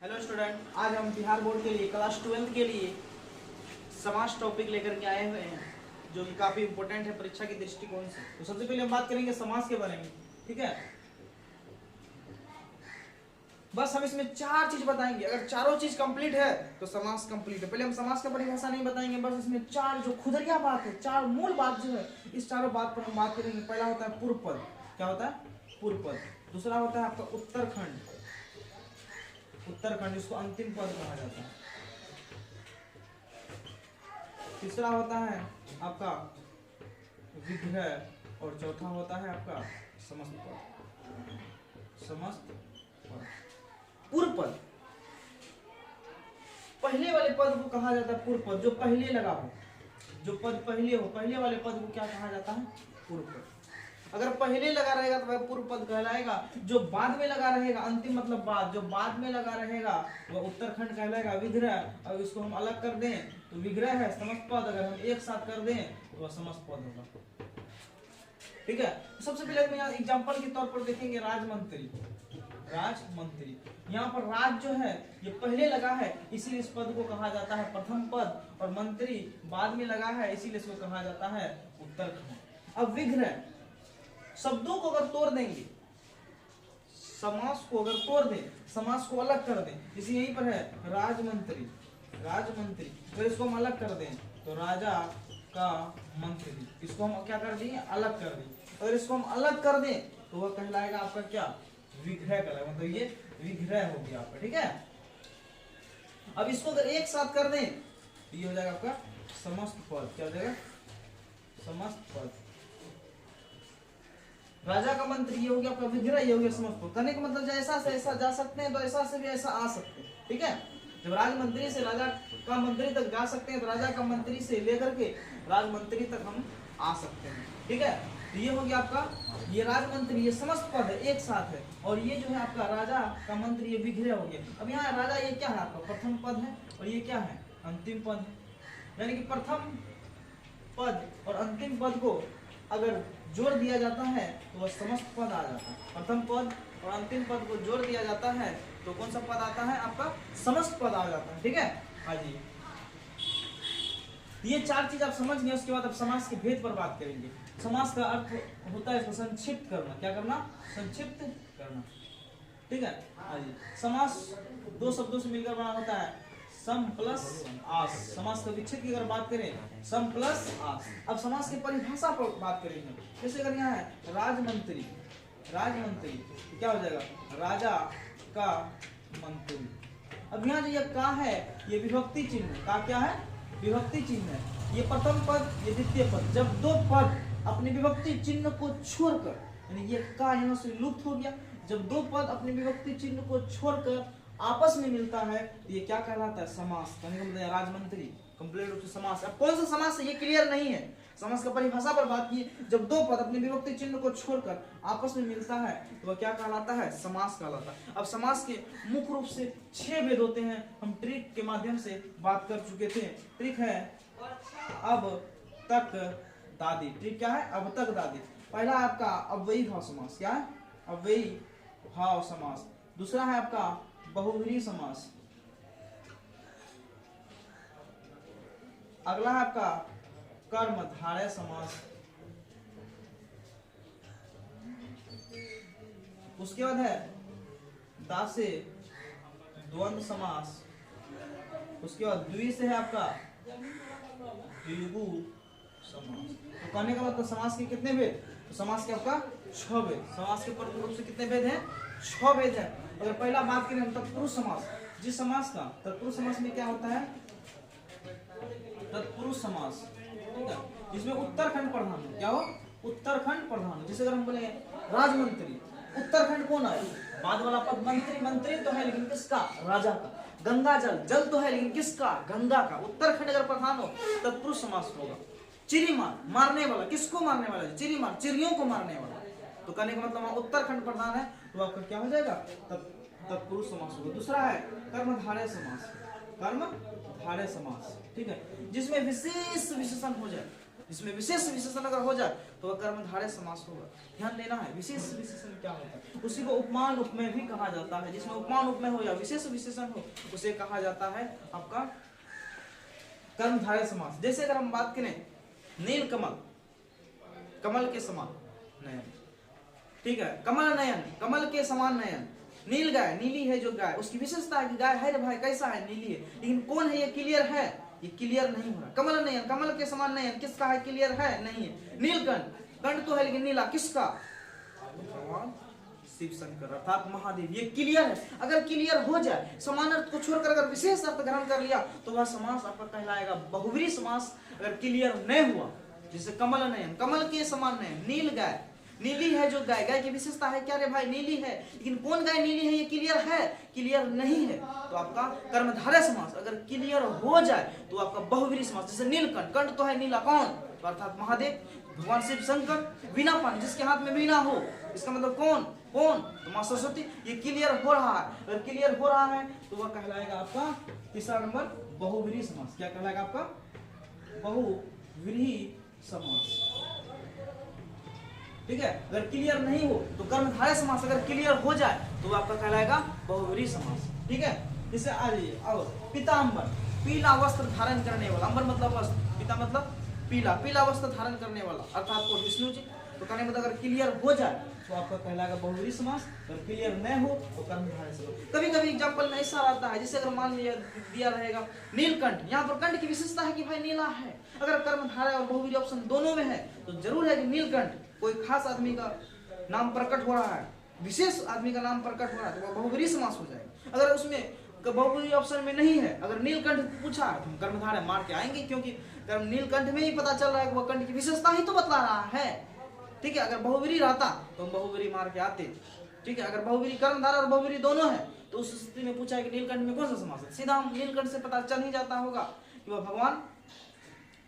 Hello student, आज हम Bihar board के लिए क्लास 12 के लिए समास टॉपिक लेकर के आए हुए हैं, जो कि काफी इंपॉर्टेंट है परीक्षा के दृष्टिकोण से। तो सबसे पहले हम बात करेंगे समास के बारे में, ठीक है। बस हम इसमें चार चीज बताएंगे, अगर चारों चीज कंप्लीट है तो समास कंप्लीट है। पहले हम समास का परिभाषा नहीं बताएंगे, बस इसमें चार जो खुदरिया बात है, चार मूल बात जो है, इस चारों बात पर हम बात करेंगे। पहला होता है पूर्व पद। क्या होता है? पूर्व पद। दूसरा होता है आपका उत्तरखंड, उत्तरखंड जिसको अंतिम पद कहा जाता है। तीसरा होता है आपका विग्रह और चौथा होता है आपका समस्त पद। समस्त पद, पूर्व पद, पहले वाले पद को कहा जाता है पूर्व पद, जो पहले लगा हो, जो पद पहले हो, पहले वाले पद को क्या कहा जाता है? पूर्व पद। अगर पहले लगा रहेगा तो वह पूर्व पद कहलाएगा, जो बाद में लगा रहेगा, अंतिम मतलब बाद, जो बाद में लगा रहेगा वह उत्तरखंड कहलाएगा। विग्रह, अब इसको हम अलग कर दें तो विग्रह है। समस्त पद अगर हम एक साथ कर दें तो वह समस्त पद होगा, ठीक है। तो सबसे पहले हम यहाँ एग्जाम्पल के तौर पर देखेंगे राजमंत्री। राजमंत्री, यहाँ पर राज जो है ये पहले लगा है, इसीलिए इस पद को कहा जाता है प्रथम पद, और मंत्री बाद में लगा है, इसीलिए इसको कहा जाता है उत्तरखंड। अब विग्रह, शब्दों को अगर तोड़ देंगे, समास को अगर तोड़ दें, समास को अलग कर दें, इसी यहीं पर है राजमंत्री, राजमंत्री, तो इसको हम अलग कर दें तो राजा का मंत्री, इसको हम क्या कर दिए? अलग कर दिए। अगर इसको हम अलग कर दें तो वह कहलाएगा आपका क्या? विग्रह कहलाएगा, मतलब ये विग्रह हो गया आपका, ठीक है। अब इसको अगर एक साथ कर दें तो ये हो जाएगा आपका समस्त पद। क्या हो जाएगा? समस्त पद। राजा का मंत्री ये हो गया आपका विग्रह, ये हो गया समस्त पद। करने का मतलब जैसा से ऐसा जा सकते हैं तो ऐसा से भी ऐसा आ सकते हैं, ठीक है। जब राजमंत्री से राजा का मंत्री तक जा सकते हैं तो राजा का मंत्री से लेकर के राजमंत्री तक हम आ सकते हैं, ठीक है। तो ये हो गया आपका, ये राजमंत्री, ये समस्त पद है, एक साथ है, और ये जो है आपका राजा का मंत्री, ये विग्रह हो गया। अब यहाँ राजा ये क्या है? आपका प्रथम पद है, और ये क्या है? अंतिम पद है। यानी कि प्रथम पद और अंतिम पद को अगर जोड़ दिया जाता है तो वह समस्त पद आ जाता है। प्रथम पद और अंतिम पद को जोड़ दिया जाता है तो कौन सा पद आता है? आपका समस्त पद आ जाता है, ठीक है। हाँ जी, ये चार चीज आप समझ गए। उसके बाद अब समास के भेद पर बात करेंगे। समास का अर्थ होता है इसको संक्षिप्त करना। क्या करना? संक्षिप्त करना, ठीक है। हाँ जी, समास दो शब्दों से मिलकर बना होता है, सम प्लस आस। समास का विच्छेद की अगर बात करें, सम प्लस आस। अब समास की परिभाषा पर बात करेंगे। जैसे अगर यहाँ है राजमंत्री, राजमंत्री तो क्या हो जाएगा? राजा का मंत्री। अब यहाँ जो ये का है ये विभक्ति चिन्ह, का क्या है? विभक्ति चिन्ह है। ये प्रथम पद, ये द्वितीय पद, जब दो पद अपने विभक्ति चिन्ह को छोड़कर, यानी ये का यहाँ से लुप्त हो गया, जब दो पद अपने विभक्ति चिन्ह को छोड़कर आपस में मिलता है तो ये क्या कहलाता है? समास। कहने का मतलब राजमंत्री कंप्लीट रूप से समास। अब कौन सा समास है ये क्लियर नहीं है, समास का परिभाषा पर बात की। जब दो पद अपने विभक्ति चिन्ह को छोड़कर आपस में मिलता है तो वह क्या कहलाता है? समास कहलाता है। अब समास के मुख्य रूप से 6 भेद होते हैं, हम ट्रिक के माध्यम से बात कर चुके थे। ट्रिक है अब तक दादी। ट्रिक क्या है? अब तक दादी। पहला आपका अव्ययी भाव समास। क्या है? अव्ययी भाव समास। दूसरा है आपका बहुव्रीहि समास। अगला है आपका कर्मधारय समास। उसके बाद है दासे द्वंद्व समास। उसके बाद द्वि से है आपका द्विगु समास। तो कहने का मतलब समास के कितने भेद? तो समास के आपका 6 भेद। समास के प्रमुख रूप से कितने भेद हैं? 6 भेद है। अगर पहला बात करें हम तत्पुरुष समास, जिस समास का तत्पुरुष समास में क्या होता है? तत्पुरुष समास, ठीक है, जिसमें उत्तरखंड प्रधान हो। क्या हो? उत्तरखंड प्रधान हो। जैसे अगर हम बोले राजमंत्री, उत्तरखंड कौन है? बाद वाला पद मंत्री, मंत्री तो है लेकिन किसका? राजा का। गंगा जल, जल तो है लेकिन किसका? गंगा का। उत्तरखंड अगर प्रधान हो तत्पुरुष समास होगा। चिरीमार, मारने वाला, किसको मारने वाला? चिरीमार, चिड़ियों को मारने वाला। तो कहने का मतलब वहां उत्तरखंड प्रधान है तो आपका क्या हो जाएगा? तत्पुरुष समास होगा। दूसरा है कर्मधारय समास। कर्मधारय समास, ठीक है, जिसमें विशेष विशेषण हो जाए। जिसमें विशेष विशेषण अगर हो जाए तो वह कर्मधारय समास होगा। ध्यान देना है, विशेष विशेषण क्या होता है, उसी को उपमान उपमेय भी कहा जाता है। जिसमें उपमान उपमेय हो या विशेष विशेषण हो उसे कहा जाता है आपका कर्मधारय समास। जैसे अगर हम बात करें नील कमल, कमल के समान नयन, ठीक है, कमल नयन, कमल के समान नयन। नील गाय, नीली है जो गाय, उसकी विशेषता है कि गाय है रे भाई कैसा है, नीली है, लेकिन कौन है ये क्लियर है, ये क्लियर नहीं हो रहा। कमल नयन, कमल के समान नयन, किसका है, क्लियर है नहीं है। नीलकंठ, कंठ तो है लेकिन नीला, किसका, भगवान शिव शंकर अर्थात महादेव, ये क्लियर है। अगर क्लियर हो जाए, समान अर्थ को छोड़कर अगर विशेष अर्थ ग्रहण कर लिया तो वह समास आपका कहलाएगा बहुव्रीहि समास। अगर क्लियर नहीं हुआ, जैसे कमल नयन, कमल के समान नयन, नील गाय, नीली है जो गाय, गाय की विशेषता है क्या रे भाई, नीली है, लेकिन कौन गाय नीली है ये क्लियर है, क्लियर नहीं है, तो आपका कर्मधारय समास। अगर क्लियर हो जाए तो आपका बहुव्रीहि समास। जैसे नीलकंठ, कंठ तो है नीला, कौन, तो अर्थात महादेव, भगवान शिव शंकर। वीणापान, जिसके हाथ में वीणा हो, इसका मतलब कौन, कौन, तो मां सरस्वती। ये क्लियर हो रहा है, अगर क्लियर हो रहा है तो वह कहलाएगा आपका तीसरा नंबर बहुव्रीहि समास। क्या कहलाएगा आपका, बहुव्रीहि समास, ठीक है। अगर क्लियर नहीं हो तो कर्मधारय समास, अगर क्लियर हो जाए तो आपका कहलाएगा बहुव्रीहि समास, ठीक है। जैसे आ जाइए, आओ, पीतांबर, पीला वस्त्र धारण करने वाला, अंबर मतलब वस्त्र, पीता मतलब पीला, पीला वस्त्र धारण करने वाला अर्थात को विष्णु जी। तो कहने मतलब अगर क्लियर हो जाए तो आपका कहलाएगा बहुव्रीहि समास, अगर क्लियर नहीं हो तो कर्मधारय समास। कभी कभी एग्जांपल में ऐसा आता है, जैसे अगर मान लिया दिया रहेगा नीलकंठ, यहाँ पर कंठ की विशेषता है कि भाई नीला है, अगर कर्मधारय और बहुव्रीहि ऑप्शन दोनों में है तो जरूर है कि नीलकंठ, कोई खास आदमी का नाम प्रकट हो रहा है, विशेष आदमी का नाम प्रकट हो रहा है तो वह बहुव्रीहि समास हो जाएगा। अगर उसमें बहुव्रीहि ऑप्शन में नहीं है, अगर नीलकंठ पूछा है तो हम कर्मधारय मार के आएंगे, क्योंकि नीलकंठ में ही पता चल रहा है कि वह कंठ की विशेषता ही तो बतला रहा है, ठीक है। अगर बहुव्रीहि रहता तो हम बहुव्रीहि मार के आते, ठीक है। अगर बहुव्रीहि कर्मधारय और बहुव्रीहि दोनों है तो उस स्थिति में पूछा है कि नीलकंठ में कौन सा समास है, सीधा हम नीलकंठ से पता चल ही जाता होगा कि वह भगवान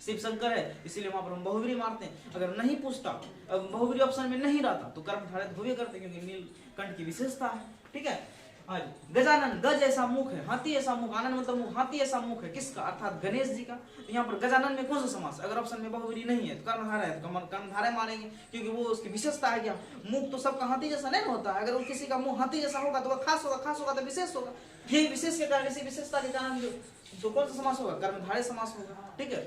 शिव शंकर है, इसीलिए वहां पर हम बहुव्रीहि मारते हैं। अगर नहीं पूछता, अब बहुव्रीहि ऑप्शन में नहीं रहता तो कर्मधारय हुए करते, क्योंकि नीलकंठ की विशेषता है, ठीक है। आज गजानन, गज ऐसा मुख है, हाथी ऐसा मुख, आनंद मतलब मुख, हाथी ऐसा मुख है, किसका, अर्थात गणेश जी का। तो यहाँ पर गजानन में कौन सा समास, अगर ऑप्शन में बहुव्रीहि नहीं है तो कर्मधारय है, तो कर्मधारय मानेंगे, क्योंकि वो उसकी विशेषता है। क्या मुख तो सबका हाथी जैसा नहीं होता है, अगर वो किसी का मुंह हाथी जैसा होगा तो वह खास होगा, खास होगा तो विशेष होगा। यही विशेष के कारण, इसी विशेषता के कारण जो कौन सा समास होगा, कर्मधारय समास होगा, ठीक है।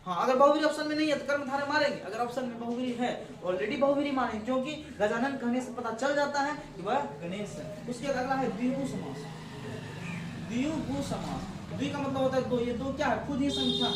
हाँ, अगर बहुव्रीहि ऑप्शन में नहीं है तो कर्मधारय मारेंगे, अगर ऑप्शन में बहुव्रीहि है ऑलरेडी बहुव्रीहि मारेंगे, क्योंकि गजानन कहने से पता चल जाता है कि वह गणेश है। उसके अगला है द्विगु समास, द्विगु समास, द्वि का मतलब होता है दो, ये दो क्या है, खुद ही संख्या,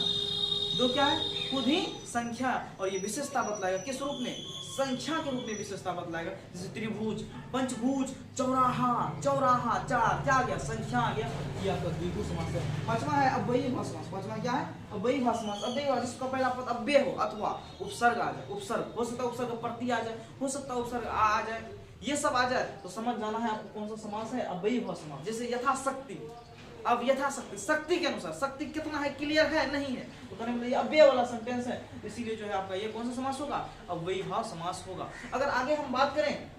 दो क्या है, खुद ही संख्या, और ये विशेषता बतलाएगा किस रूप में, संख्या के रूप में विशेषता बतलाएगा। जैसे त्रिभुज, पंचभुज, चौराहा, चौराहा, चार, क्या आ गया, संख्या आ गया, ये आपका द्विगु समास है। पांचवा है अव्ययीभाव समास, पांचवा क्या है, अव्ययीभाव समास। अव्ययीभाव जिसका पहला पद अव्यय हो अथवा उपसर्ग आ जाए, उपसर्ग हो सकता है, उपसर्ग प्रति आ जाए, हो सकता है उपसर्ग आ जाए, ये सब आ जाए तो समझ जाना है आपको कौन सा समास है, अव्ययीभाव समास। जैसे यथाशक्ति, अब यथाशक्ति, शक्ति के अनुसार, शक्ति कितना है, क्लियर है नहीं है, तो कहने मतलब ये अव्यय वाला सेंटेंस है, इसीलिए जो है आपका ये कौन सा समास होगा, अव्ययीभाव समास होगा। अगर आगे हम बात करें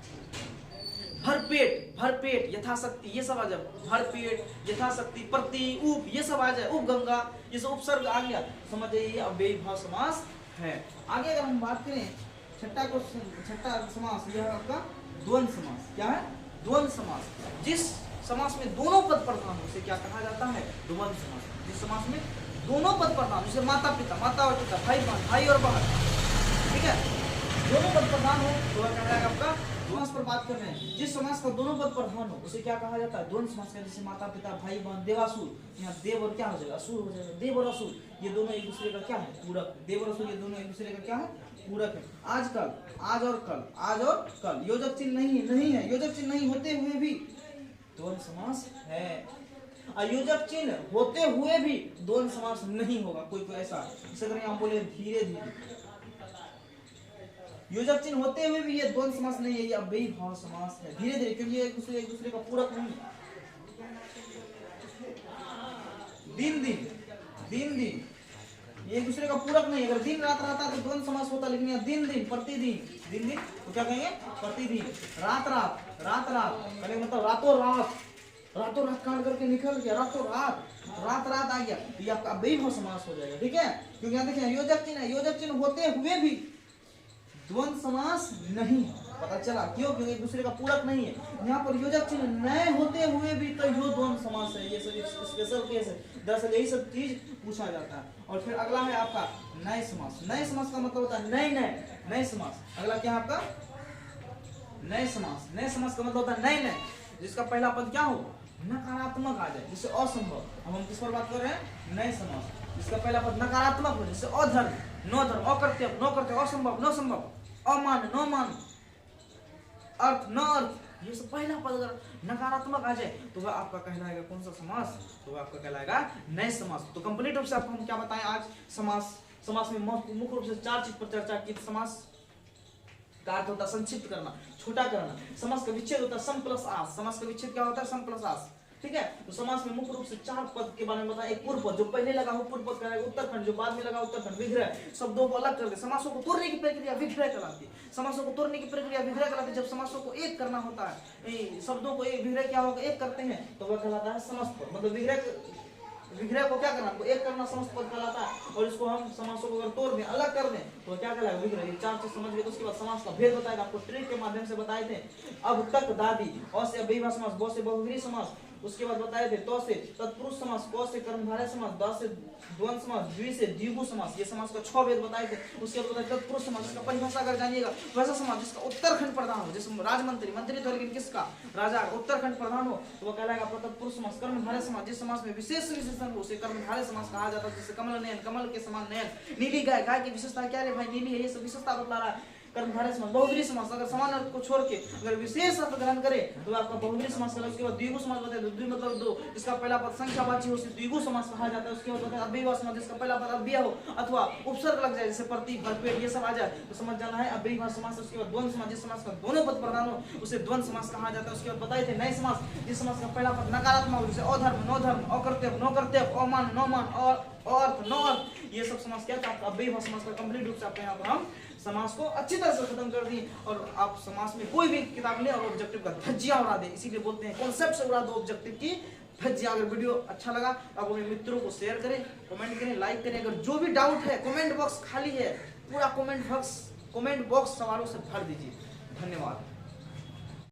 भरपेट, भरपेट, यथाशक्ति, ये सब आ जाए, भरपेट, यथाशक्ति, प्रति, उप, ये सब आ जाए, उपगंगा, ये सब उपसर्ग आ गया, समझ जाइए ये अव्ययीभाव समास है। आगे अगर हम बात करें छठा समास, यह आपका द्वंद्व समास। क्या है, द्वंद्व समास। जिस समास में दोनों पद प्रधान हो उसे क्या कहा जाता है, द्वंद्व समास। जिस समास में दोनों पद प्रधान, जैसे माता पिता, माता और पिता, भाई बहन, भाई और बहन, ठीक है, दोनों पद प्रधान हो तो वह कहलाएगा आपका समास पर बात कर रहे हैं। जिस समास का दोनों पद प्रधान हो उसे क्या कहा जाता है, द्वंद्व समास। जैसे माता पिता, भाई बहन, देवासुर, यहाँ देव और क्या हो जाएगा, असुर हो जाएगा। देव और असुर ये दोनों एक दूसरे का क्या है, पूरक। देव और असुर ये दोनों एक दूसरे का क्या है, पूरक है। आजकल, आज और कल, आज और कल, योजक चिन्ह नहीं है, योजक चिन्ह नहीं होते हुए भी द्वंद्व समास है। अयोजक चिन्ह होते हुए भी द्वंद्व समास नहीं होगा, कोई कोई ऐसा, जैसे अगर हम बोले धीरे धीरे, योजक चिन्ह होते हुए भी ये द्वंद्व समास नहीं है, ये अव्ययीभाव समास है। धीरे धीरे, क्योंकि एक दूसरे का पूरक नहीं है। दिन दिन, दिन दिन, ये एक दूसरे का पूरक नहीं। अगर दिन रात रहता तो द्वंद्व समास होता, लेकिन यहाँ दिन दिन, प्रतिदिन, दिन दिन तो क्या कहेंगे, प्रतिदिन। रात रात, रात रात, मतलब रातों रात, रातों रात काट करके निकल गया, रातों रात रात रात आ गया, तो ये आपका अव्ययीभाव समास हो जाएगा। ठीक है, क्योंकि यहाँ देखिए योजक चिन्ह है, योजक चिन्ह होते हुए भी द्वंद्व समास नहीं, पता चला क्यों? क्योंकि एक दूसरे का पूरक नहीं है। यहाँ पर योजक चिन्ह न होते हुए भी तो यो द्वंद्व समास है, ये सब स्पेशल केस है। दरअसल यही सब चीज पूछा जाता है। और फिर अगला है आपका नए समास। नए समास का मतलब होता है नए नए, नए समास। अगला क्या है आपका नए समास। नए समास का मतलब होता है नए नए, जिसका पहला पद क्या हो, नकारात्मक आ जाए, जिससे असंभव। अब हम किस पर बात कर रहे हैं, नए समास, जिसका पहला पद नकारात्मक हो, जिससे अधर्म, नो धर्म, अकर्तव्य, नो कर्तव्य, असंभव, नो संभव, अमान, नो मान, अर्थ, न अर्थ, ये सब पहला पद अगर नकारात्मक आ जाए तो वह आपका कहलाएगा कौन सा समास, तो वह आपका कहलाएगा नए समास। तो कंप्लीट रूप से आपको हम क्या बताएं आज, समास। समास में मुख्य रूप से 4 चीज पर चर्चा की। समास का अर्थ होता है संक्षिप्त करना, छोटा करना। समास का विच्छेद होता है सम प्लस आस। समास का विच्छेद क्या होता है, सम प्लस आस। ठीक है, तो समास में मुख्य रूप से 4 पद के बारे में बताया। एक पूर्व पद, जो पहले लगा हो पूर्व पद कहलाएगा उत्तरखंड, जो बाद में लगा उत्तरखंड। विग्रह, शब्दों को अलग करके समासों को तोड़ने की प्रक्रिया विग्रह कहलाती है। समासों को तोड़ने की प्रक्रिया विग्रह कहलाती है। जब समासों को एक करना होता है, शब्दों को एक, विग्रह क्या होगा, एक करते हैं तो वह कहलाता है समस्त पद। मतलब विग्रह को क्या करना, एक करना समस्त पद कहलाता है। और इसको हम समासों को अगर तोड़ दें, अलग कर दें तो क्या कहलाएगा, विग्रह। ये 4 चीज समझ गए तो उसके बाद समास का भेद बताएगा। आपको ट्रिक के माध्यम से बताए थे। अब तक दादी, अ से अव्ययीभाव समास, ब से बहुव्रीहि समास, उसके बाद बताए थे तो से तत्पुरुष समास, क से कर्मधारय समास, द से द्वंद्व समास, द्वि से द्विगु समास। ये समास का 6 भेद बताए थे। उसके बाद बताए तत्पुरुष समास, जिसका परिभाषा अगर जानिएगा, वैसा समास जिसका उत्तरखंड प्रधान हो, जिसमें राजमंत्री, मंत्री तो लेकिन किसका, राजा उत्तरखंड प्रधान हो, तो वो कहलाएगा आपका तत्पुरुष समास। कर्मधारय समास, जिस समास में विशेष विशेषण हो उसे कर्मधारय समास कहा जाता है। जैसे कमल नयन, कमल के समान नयन, नीली गाय, गाय की विशेषता क्या है भाई, नीली है, ये सब विशेषता बतला रहा है। कर्मधारय समास। बहुव्रीहि समास, अगर समान अर्थ को छोड़ के अगर विशेष अर्थ ग्रहण करे तो आपका बहुव्रीहि समास कहलाएगा। उसके बाद द्विगु समास बताया, द्वि मतलब 2, जिसका पहला पद संख्यावाची हो उसे द्विगु समास कहा जाता है। उसके बाद बताया अव्ययीभाव समास, जिसका पहला पद अव्यय हो अथवा उपसर्ग लग जाए, जैसे प्रति, भरपेट, ये सब आ जाए तो समझ जाना है अव्ययीभाव समास। उसके बाद द्वंद्व समास, जिस समास का दोनों पद प्रधान हो उसे द्वंद्व समास कहा जाता है। उसके बाद बताए थे नए समास, जिस समास का पहला पद नकारात्मक हो, जैसे अधर्म, नो धर्म, अकर्तव्य, नो कर्तव्य, अमान, नो मान, और अर्थ, नो अर्थ, ये सब समास क्या था, अव्ययीभाव समास का कंप्लीट रूप से आपको यहाँ पर हम समास को अच्छी तरह से खत्म कर दिए। और आप समास में कोई भी किताब ले और ऑब्जेक्टिव का धज्जियां उड़ा दे, इसीलिए बोलते हैं कॉन्सेप्ट से उड़ा दो ऑब्जेक्टिव की धज्जियां। अगर वीडियो अच्छा लगा तो आप अपने मित्रों को शेयर करें, कमेंट करें, लाइक करें। अगर जो भी डाउट है, कमेंट बॉक्स खाली है, पूरा कमेंट बॉक्स सवालों से भर दीजिए। धन्यवाद।